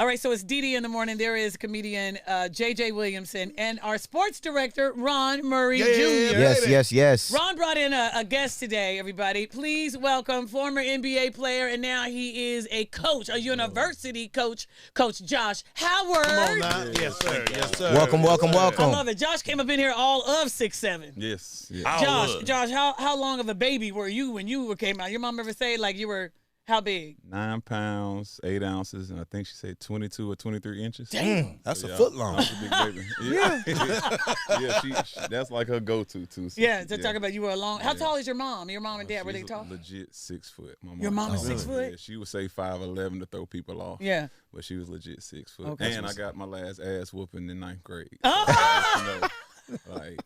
All right, so it's Dee in the morning. There is comedian J.J. Williamson and our sports director, Ron Murray Jr. Yes. Ron brought in a guest today, everybody. Please welcome former NBA player, and now he is a coach, a university coach, Coach Josh Howard. Come on now. Yes, sir. Yes, sir. Welcome. I love it. Josh came up in here all of 6'7". Yes. Josh, how long of a baby were you when you came out? Your mom ever say like you were how big? 9 pounds, 8 ounces, and I think she said 22 or 23 inches. Damn, that's a foot long. That's a big baby. Yeah, yeah. That's like her go-to too. So Talk about you were a long. How tall is your mom? Your mom and dad were they tall? Legit 6 foot. Your mom is 6 foot. Yeah, she would say 5'11" to throw people off. Yeah, but she was legit 6 foot. Okay. And I got my last ass whooping in 9th grade. Oh! Like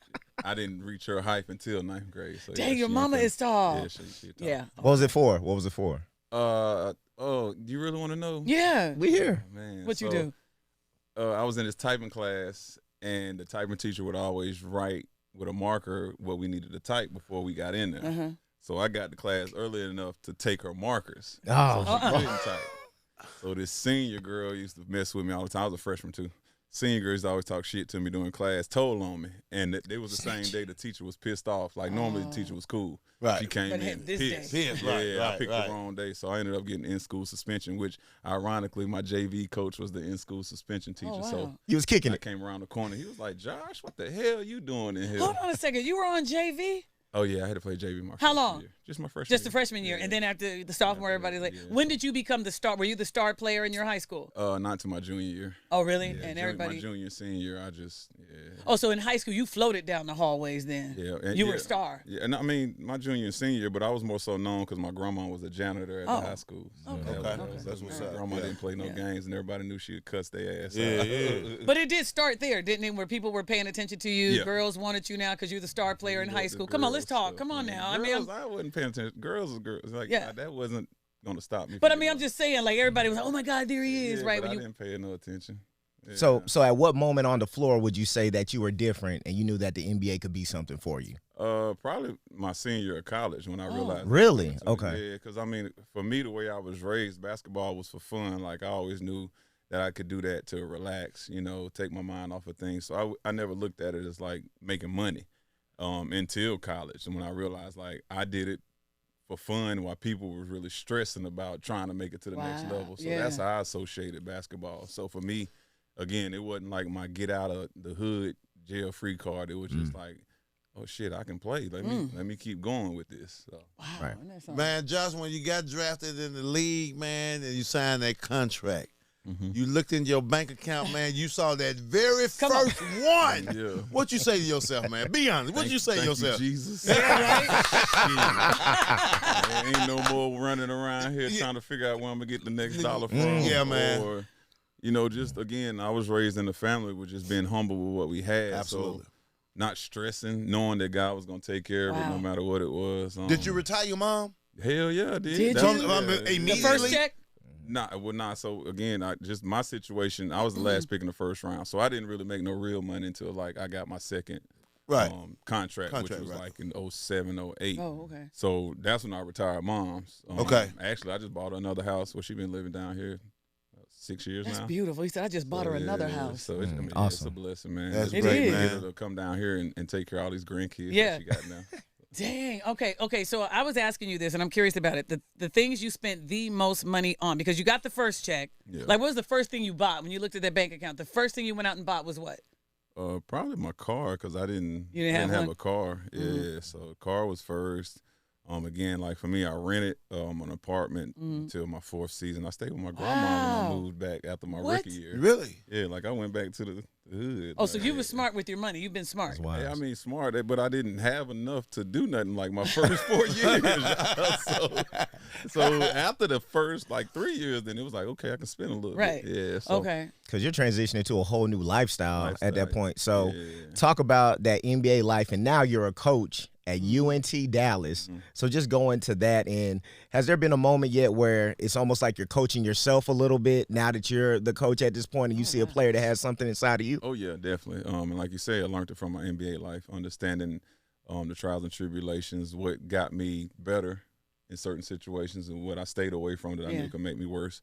I didn't reach her height until 9th grade. So dang, your mama is tall. Yeah, she tall. Yeah. What was it for? Do you really want to know? Yeah. We here. Oh, man. What you do? I was in this typing class, and the typing teacher would always write with a marker what we needed to type before we got in there. Uh-huh. So I got to class early enough to take her markers. Oh. So she couldn't type. So this senior girl used to mess with me all the time. I was a freshman too. Senior girls used to always talk shit to me during class, told on me. And it was the same day the teacher was pissed off. Like normally the teacher was cool. Right. She came But in this pissed. day. Pissed, I picked the wrong day. So I ended up getting in-school suspension, which ironically my JV coach was the in-school suspension teacher. Oh, wow. So You was kicking I it. came around the corner. He was like, Josh, what the hell you doing in here? Hold on a second. You were on JV? Oh, yeah, I had to play JV my How freshman long? year. Just my freshman Just year. the freshman year. Yeah. And then after the sophomore, everybody's like, Yeah. when did you become the star? Were you the star player in your high school? Not to my junior year. Oh, really? Yeah, And my everybody. junior, senior year, I just, Oh, so in high school, you floated down the hallways then? Yeah. And You were a star? Yeah, and I mean, my junior and senior year, but I was more so known because my grandma was a janitor at the high school. So Okay. that's what's Okay. up. Grandma Yeah. didn't play no games, and everybody knew she would cuss their ass Yeah, out. yeah. But it did start there, didn't it? Where people were paying attention to you. Yeah. Girls wanted you now because you're the star player in high school. Come on, let's talk. Come on now. Girls, I wasn't paying attention. Girls is girls. Like, Yeah. that wasn't going to stop me. But I from mean, I'm getting just saying, like everybody was like, "Oh my God, there he is!" yeah, right? But When I you didn't pay no attention. Yeah. So at what moment on the floor would you say that you were different and you knew that the NBA could be something for you? Probably my senior year of college when I realized. Really? Okay. Yeah, because I mean, for me, the way I was raised, basketball was for fun. Like I always knew that I could do that to relax, take my mind off of things. So I never looked at it as like making money until college, and when I realized like I did it for fun while people were really stressing about trying to make it to the next level. So that's how I associated basketball. So for me, again, it wasn't like my get out of the hood jail free card. It was just like, oh shit, I can play. Let me keep going with this. So. wow, Right. isn't that something? Man, Josh, when you got drafted in the league, man, and you signed that contract, you looked in your bank account, man, you saw that very first one. Yeah. What you say to yourself, man? Be honest. What you say to Thank yourself? You, Jesus. Yeah, Man, ain't no more running around here trying to figure out where I'm gonna get the next dollar from. Yeah, man. Or, just again, I was raised in a family with just being humble with what we had. Absolutely. So not stressing, knowing that God was gonna take care of it no matter what it was. Did you retire your mom? Hell yeah, I did. Did That you? was- The Immediately? first check? Nah, well, not. So again, just my situation. I was the last pick in the first round, so I didn't really make no real money until like I got my second contract, which was like in 07, 08. Oh, okay. So that's when I retired moms. Okay. Actually, I just bought her another house where she been living down here 6 years That's now. beautiful. He said, "I just bought her another house." So it's, it's Awesome. a blessing, man. That's It's great, great, man. To come down here and take care of all these grandkids Yeah. that she got now. Dang. Okay. So I was asking you this, and I'm curious about it. The things you spent the most money on, because you got the first check. Yeah. Like, what was the first thing you bought when you looked at that bank account? The first thing you went out and bought was what? Probably my car because I didn't You didn't have one? a car. Yeah, so car was first. Again, like for me, I rented an apartment until my 4th season. I stayed with my grandma when I moved back after my What? rookie year. Really? Yeah, like I went back to the hood. Oh, so man. you were smart with your money. You've been smart. That's wise. Yeah, I mean, smart, but I didn't have enough to do nothing like my first 4 years. so after the first 3 years, then it was like, okay, I can spend a little Right. bit. Yeah. So, Okay. Because you're transitioning to a whole new lifestyle at that point. So Yeah. talk about that NBA life, and now you're a coach at UNT-Dallas. So just go into that, and has there been a moment yet where it's almost like you're coaching yourself a little bit now that you're the coach at this point and you see a player that has something inside of you? Oh yeah, definitely. And like you say, I learned it from my NBA life, understanding the trials and tribulations, what got me better in certain situations, and what I stayed away from that I knew could make me worse.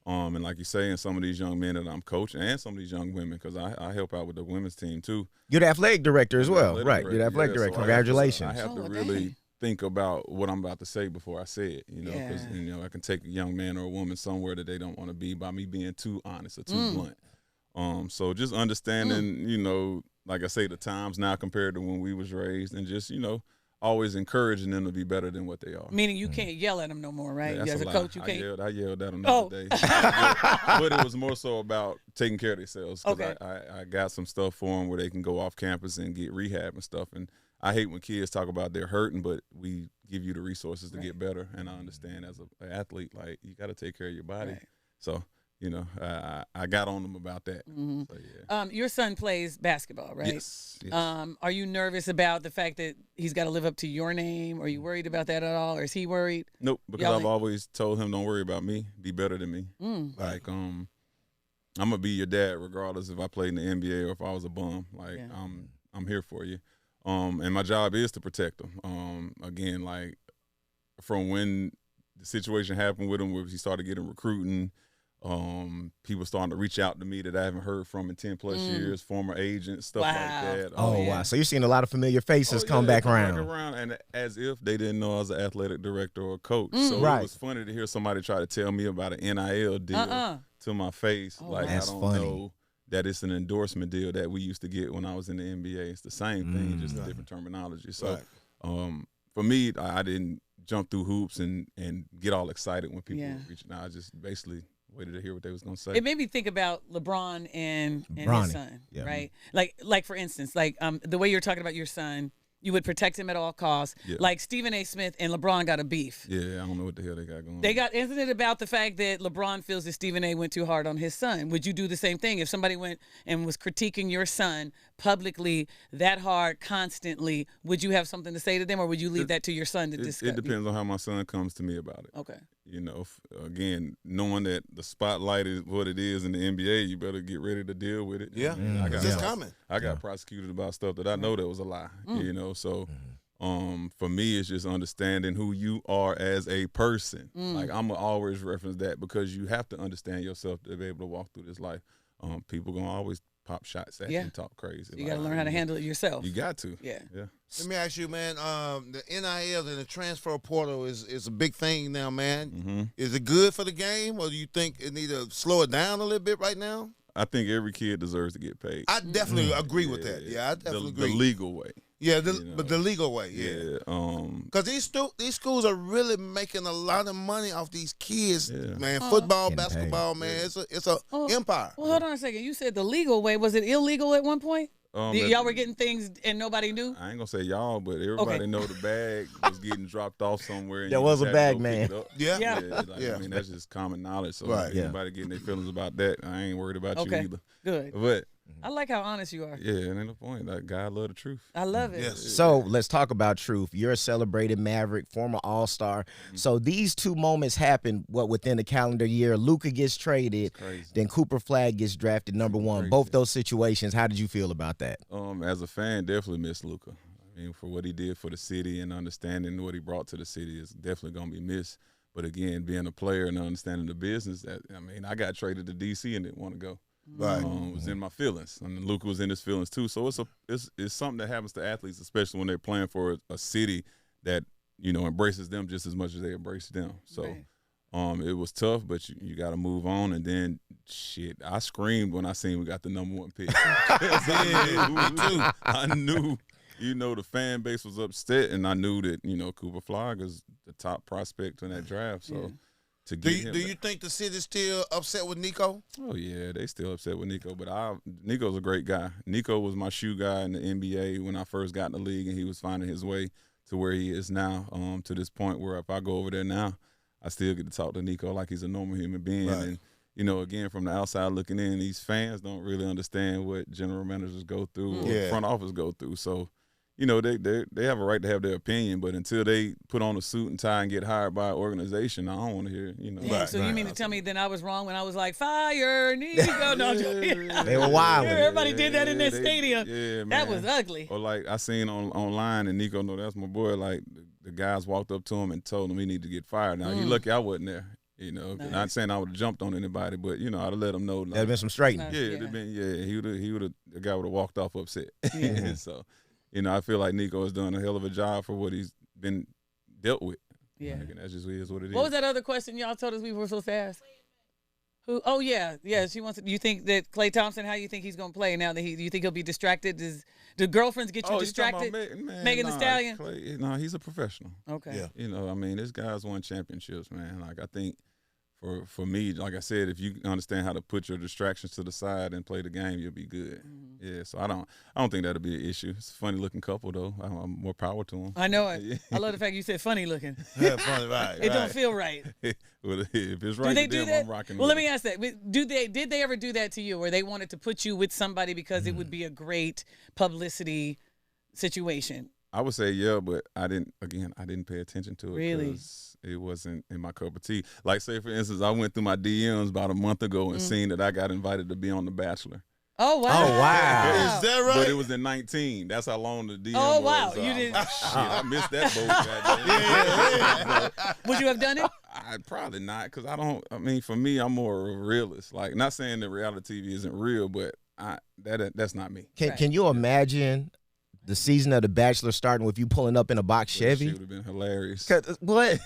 And like you say, and some of these young men that I'm coaching and some of these young women, because I help out with the women's team too. You're the athletic director as well, right? Director, You're the athletic director. Congratulations. I have to really think about what I'm about to say before I say it, you know, because I can take a young man or a woman somewhere that they don't want to be by me being too honest or too blunt. So just understanding, you know, like I say, the times now compared to when we was raised, and just, you know, always encouraging them to be better than what they are. Meaning you can't yell at them no more, right? Yeah, As a coach, you can't. I yelled at them the other day. But it was more so about taking care of themselves. Okay. I got some stuff for them where they can go off campus and get rehab and stuff. And I hate when kids talk about they're hurting, but we give you the resources to get better. And I understand as an athlete, like, you got to take care of your body. Right. So, you know, I got on them about that. So, yeah. Your son plays basketball, right? Yes. Are you nervous about the fact that he's got to live up to your name? Are you worried about that at all, or is he worried? Nope, because I've always told him, don't worry about me. Be better than me. Like, I'm going to be your dad regardless if I played in the NBA or if I was a bum. Like, I'm here for you. And my job is to protect him. Again, like, from when the situation happened with him where he started getting recruiting, people starting to reach out to me that I haven't heard from in 10+ years, former agents, stuff like that. Wow. So you're seeing a lot of familiar faces come back around. And as if they didn't know I was an athletic director or a coach. So it was funny to hear somebody try to tell me about an NIL deal to my face. Like, I don't know that it's an endorsement deal that we used to get when I was in the NBA. It's the same thing, just a different terminology. So for me, I didn't jump through hoops and get all excited when people were reaching out. I just basically waited to hear what they was gonna say. It made me think about LeBron and his son, right? Like for instance, like the way you're talking about your son, you would protect him at all costs. Like Stephen A. Smith and LeBron got a beef. Yeah, I don't know what the hell they got going. Isn't it about the fact that LeBron feels that Stephen A. went too hard on his son? Would you do the same thing if somebody went and was critiquing your son publicly that hard constantly? Would you have something to say to them, or would you leave that to your son to discuss? It depends on how my son comes to me about it. Okay. You know, again, knowing that the spotlight is what it is in the NBA, you better get ready to deal with it. Yeah, it's coming. I got prosecuted about stuff that I know that was a lie. You know, so for me, it's just understanding who you are as a person. Like, I'm gonna always reference that, because you have to understand yourself to be able to walk through this life. People gonna always pop shots at you and talk crazy. You got to learn how to handle it yourself. You got to. Yeah. Let me ask you, man. The NIL and the transfer portal is a big thing now, man. Is it good for the game, or do you think it need to slow it down a little bit right now? I think every kid deserves to get paid. I definitely agree with that. Yeah, I definitely agree. The legal way. Yeah, but the legal way. Yeah. Because these schools are really making a lot of money off these kids, man. Football, basketball, man. It's a empire. Well, hold on a second. You said the legal way. Was it illegal at one point? Y'all were getting things and nobody knew? I ain't gonna say y'all, but everybody know the bag was getting dropped off somewhere. And there was a bag, man. Yeah. I mean, that's just common knowledge. So anybody getting their feelings about that, I ain't worried about you either. Good. But I like how honest you are. Yeah, it ain't no point. Like, God love the truth. I love it. Yes. So let's talk about truth. You're a celebrated Maverick, former All-Star. So these two moments happen within the calendar year. Luka gets traded, then Cooper Flag gets drafted #1. Both those situations. How did you feel about that? As a fan, definitely miss Luka. I mean, for what he did for the city and understanding what he brought to the city is definitely gonna be missed. But again, being a player and understanding the business, I got traded to DC and didn't want to go. Right. Was in my feelings, and Luka was in his feelings too. So it's something that happens to athletes, especially when they're playing for a city that, you know, embraces them just as much as they embrace them. So it was tough, but you got to move on. And then I screamed when I seen we got the #1 pick. I knew, you know, the fan base was upset, and I knew that, you know, Cooper Flag is the top prospect in that draft. So. Do you think the city's still upset with Nico? Oh, yeah, they still upset with Nico. But Nico's a great guy. Nico was my shoe guy in the NBA when I first got in the league, and he was finding his way to where he is now, to this point where if I go over there now, I still get to talk to Nico like he's a normal human being. Right. And, you know, again, from the outside looking in, these fans don't really understand what general managers go through or front office go through. So, you know, they have a right to have their opinion, but until they put on a suit and tie and get hired by an organization, I don't want to hear, you know. Yeah, so you mean to tell me then I was wrong when I was like, fire Nico? No, they were wild. Everybody did that in that stadium. Yeah, man. That was ugly. Or like I seen online, and Nico, no, that's my boy, like the guys walked up to him and told him he needed to get fired. Now, he lucky I wasn't there. You know, not saying I would have jumped on anybody, but you know, I'd have let him know. There'd been some straightening. Yeah, it'd have been. Yeah, he would have. The guy would have walked off upset. So, you know, I feel like Nico has done a hell of a job for what he's been dealt with. Yeah, like, and that's just is what it is. What was that other question y'all told us we were supposed to ask? Who? Oh yeah. She wants. You think that Klay Thompson? How you think he's gonna play now that do you think he'll be distracted? Do girlfriends get you distracted? Megan Thee Stallion. Klay, no, he's a professional. Okay. Yeah. You know, I mean, this guy's won championships, man. Like I think. For me, like I said, if you understand how to put your distractions to the side and play the game, you'll be good. Yeah, so I don't think that'll be an issue. It's a funny looking couple though. I'm more power to them. I know it. I love the fact you said funny looking. Yeah, funny, right? It don't feel right. Well, if it's right, Do they do that? I'm rocking. Well, let me ask that. Did they ever do that to you, where they wanted to put you with somebody because it would be a great publicity situation? I would say yeah, but I didn't pay attention to it. Really? Because it wasn't in my cup of tea. Like, say, for instance, I went through my DMs about a month ago and seen that I got invited to be on The Bachelor. Oh, wow. Oh, wow. Is that right? But it was in 19. That's how long the DM was. Oh, wow. So You didn't. Shit, I missed that boat. Goddamn. Would you have done it? I'd probably not, because I mean, for me, I'm more a realist. Like, not saying that reality TV isn't real, but that's not me. Can you imagine the season of The Bachelor starting with you pulling up in a box Chevy? It would have been hilarious. What?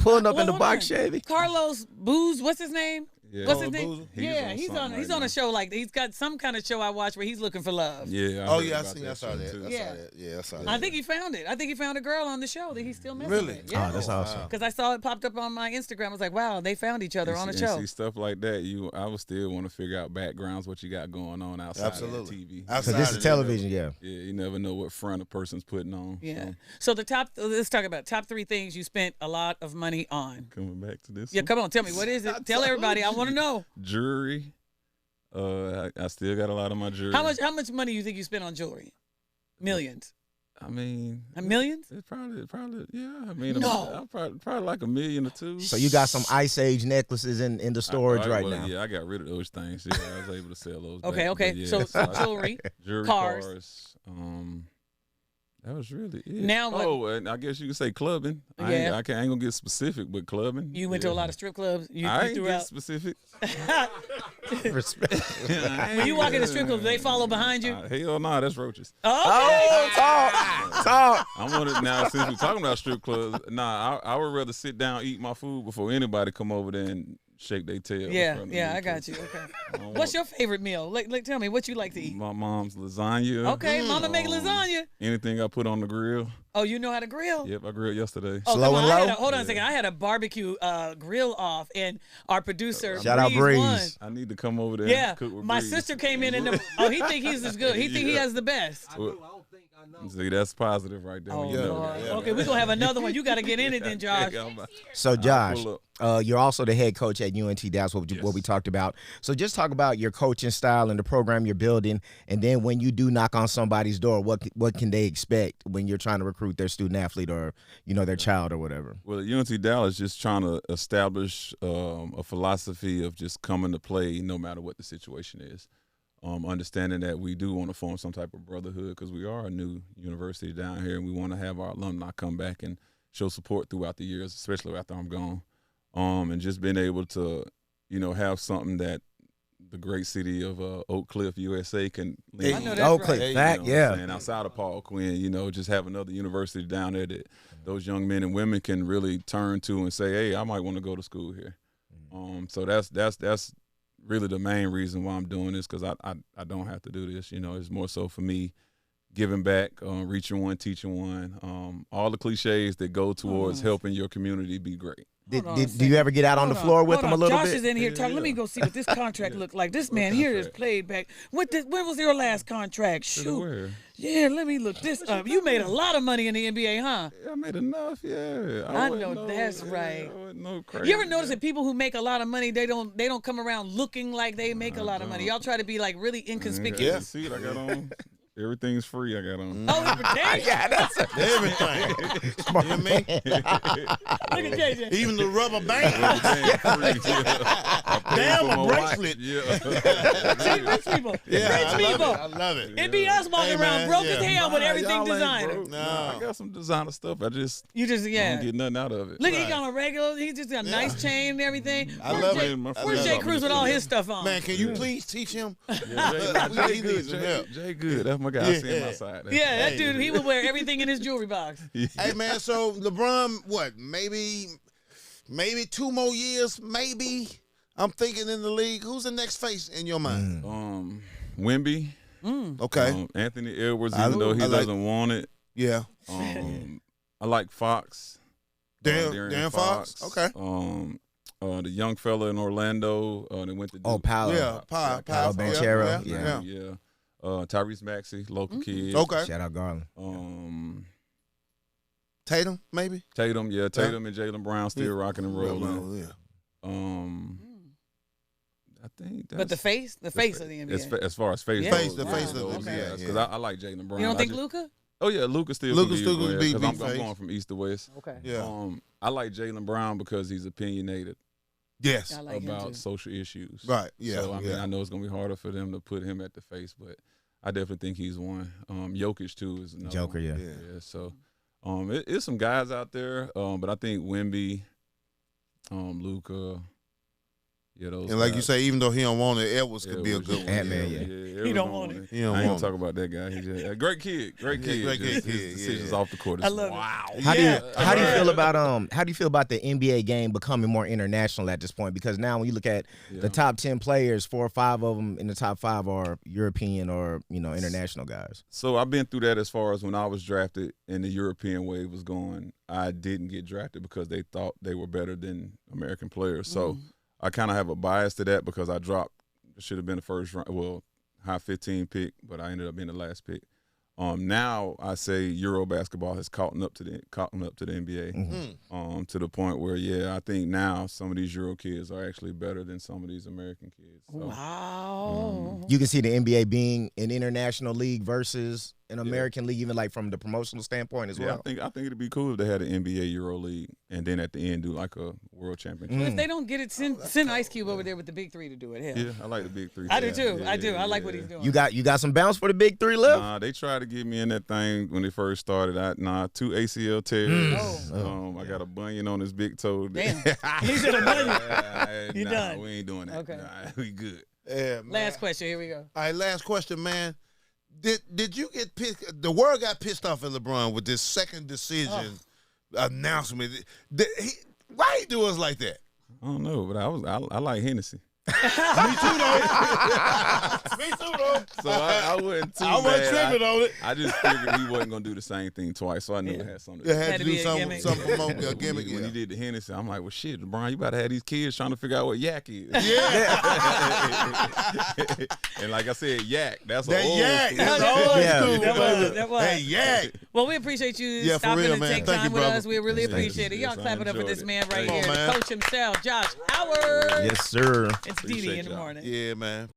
Pulling up in the hold box on. Chevy? Carlos Booze, what's his name? Yeah. What's his Oh, name? Boozer? Yeah, he's on a show like he's got some kind of show I watch where he's looking for love. Yeah. Oh heard yeah, I about seen. I saw show, that. too. I saw that. I think he found it. I think he found a girl on the show that he's still messing Really? with. Yeah. Oh, that's awesome. Because I saw it popped up on my Instagram. I was like, wow, they found each other on a show. See stuff like that. I would still want to figure out backgrounds, what you got going on outside of the TV. Because this is television, yeah. Yeah, you never know what front a person's putting on. Yeah. So let's talk about top 3 things you spent a lot of money on. Coming back to this. Yeah, come on, tell me, what is it? Tell everybody, I want to know. Jewelry. I still got a lot of my jewelry. How much money you think you spent on jewelry? Millions. I mean, millions? It's probably, yeah. I mean, No. probably like $1 million or $2 million. So you got some Ice Age necklaces in the storage right now. Yeah, I got rid of those things. Yeah, I was able to sell those. Okay. But yeah, So jewelry, cars. That was really it. Now what? Oh, and I guess you could say clubbing. I ain't gonna get specific, but clubbing. You went to a lot of strip clubs. I ain't get specific. When you walk in the strip club, they follow behind you. Hell no, that's roaches. Okay. Talk. I'm on it now. Since we're talking about strip clubs, I would rather sit down, eat my food before anybody come over there and shake their tail. Yeah, I got you. Okay. What's your favorite meal? Like, tell me what you like to eat. My mom's lasagna. Okay, mama make lasagna. Anything I put on the grill. Oh, you know how to grill? Yep, I grilled yesterday. Oh, Slow come on. and low? Hold on a second. I had a barbecue grill off, and our producer, Shout out Breeze. won. I need to come over there Yeah, and cook with my Breeze. sister came in and he think he's as good. He think he has the best. See, that's positive right there. Oh, when you know Lord. that. Okay, we're going to have another one. You got to get in it then, Josh. So, Josh, pull you're also the head coach at UNT-Dallas, what we talked about. So just talk about your coaching style and the program you're building, and then when you do knock on somebody's door, what can they expect when you're trying to recruit their student athlete or, their child or whatever? Well, at UNT-Dallas, just trying to establish a philosophy of just coming to play no matter what the situation is. Understanding that we do want to form some type of brotherhood because we are a new university down here, and we want to have our alumni come back and show support throughout the years, especially after I'm gone. And just being able to, have something that the great city of Oak Cliff, USA can lean I know on. that's Oak Cliff, right. fact, yeah. And outside of Paul Quinn, just have another university down there that those young men and women can really turn to and say, hey, I might want to go to school here. So that's really the main reason why I'm doing this, because I don't have to do this. It's more so for me giving back, reaching one, teaching one, all the cliches that go towards helping your community be great. Do you ever get out on the floor with them a little Josh bit? is in here talking. Let me go see what this contract looked like. This man here is played back. When was your last contract? Shoot. Where? Yeah, let me look this up. You made a lot of money in the NBA, huh? I made enough, yeah. I know that's right. I wasn't no crazy. You ever notice that people who make a lot of money, they don't come around looking like they make a lot of money? Y'all try to be like really inconspicuous. Yeah. See what I got on? Everything's free. I got on. Oh, damn. Yeah, that's Everything. You know what I mean? Look at JJ. Even the rubber band. Damn, a bracelet. Yeah. See, rich people. Yeah, Rich people. I love it. It be us walking Hey, around man, broke yeah. as hell with everything Y'all ain't designer. broke. No. I got some designer stuff. I just You just, don't yeah. get nothing out of it. Look, he got a regular, he just got a nice chain and everything. I Where's love Jay, it. Where's Jay Cruz with all his stuff on? Man, can you please teach him? Yeah, Jay, He needs some help. Jay good. That's my guy. I see him Yeah. outside. Yeah, that Hey. dude, he would wear everything in his jewelry box. Hey, man, so LeBron, what, maybe 2 more years, maybe? I'm thinking in the league. Who's the next face in your mind? Wemby. Okay. Anthony Edwards, even though he doesn't want it. Yeah. I like Fox. Dan Fox? Okay. The young fella in Orlando. They went to Oh, Paolo. Yeah, Paolo Paolo Banchero. Yeah. Tyrese Maxey, local kid. Okay. Shout out Garland. Tatum, maybe? Tatum, Tatum and Jaylen Brown still rocking and rolling. Yeah. I think that's But the face of the NBA. as far as face Yeah. Face, the goes, face of the goes, NBA, yes, yeah. because I like Jaylen Brown. You don't I think just- Luka? Oh yeah, Luka still Luka can still be can be because I'm face. going from east to west. Okay. Yeah. I like Jaylen Brown because he's opinionated Yes. I like him about too. social issues. Right. Yeah. So I mean, I know it's gonna be harder for them to put him at the face, but I definitely think he's one. Jokic too is another Joker, one. yeah. Yeah. So, it's some guys out there, but I think Wemby, Luka, those. And like guys. you say, even though he don't want it, Edwards could be a Edwards, good one. Ant-Man, yeah. Edwards don't want it. He don't I ain't want gonna talk about that guy. He's just, a great kid. Great kid. great Just kid, his decisions yeah. off the court. I Is love it. wow. How do Yeah. you feel about the NBA game becoming more international at this point? Because now when you look at the top 10 players, 4 or 5 of them in the top 5 are European or international guys. So I've been through that as far as when I was drafted and the European wave was going. I didn't get drafted because they thought they were better than American players. So I kind of have a bias to that because I dropped. Should have been the first round. Well, high 15 pick, but I ended up being the last pick. Now I say Euro basketball has caught up to the NBA, to the point where I think now some of these Euro kids are actually better than some of these American kids. So, Wow. You can see the NBA being an international league versus an American league, even like from the promotional standpoint as well. I think it'd be cool if they had an NBA Euro League and then at the end do like a World Championship. If they don't get it, send Ice Cube over there with the big three to do it. Hell. Yeah, I like the big three. I do too. Yeah, I do. I like what yeah. he's doing. You got some bounce for the big 3 left? Nah, they tried to get me in that thing when they first started. 2 ACL tears. I got a bunion on his big toe. Damn. He said a bunion. You nah, done. we ain't doing that. Okay. Nah, we good. Yeah, man. Last question. Here we go. All right, last question, man. Did you get pissed? The world got pissed off at LeBron with this second decision announcement. Why he do us like that? I don't know, but I like Hennessy. Me too, though. So I wasn't too I wasn't mad. tripping on it. I just figured he wasn't gonna do the same thing twice, so I knew it had something to It do. had Had to to do be a some gimmick. promote a When gimmick. he did the Hennessy, I'm like, well, shit, LeBron, you about to have these kids trying to figure out what yak is. And like I said, yak. That's That old yak. school. That's That old was- school. that was. Hey, yak. Well, we appreciate you Yeah, for stopping real, and man. take Thank time you, with brother. us. We really Yes, appreciate it. Y'all yes, I clap it up for enjoyed this it. man right Come on, here, man. the coach himself, Josh Howard. Yes, sir. It's Didi in the y'all. morning. Yeah, man.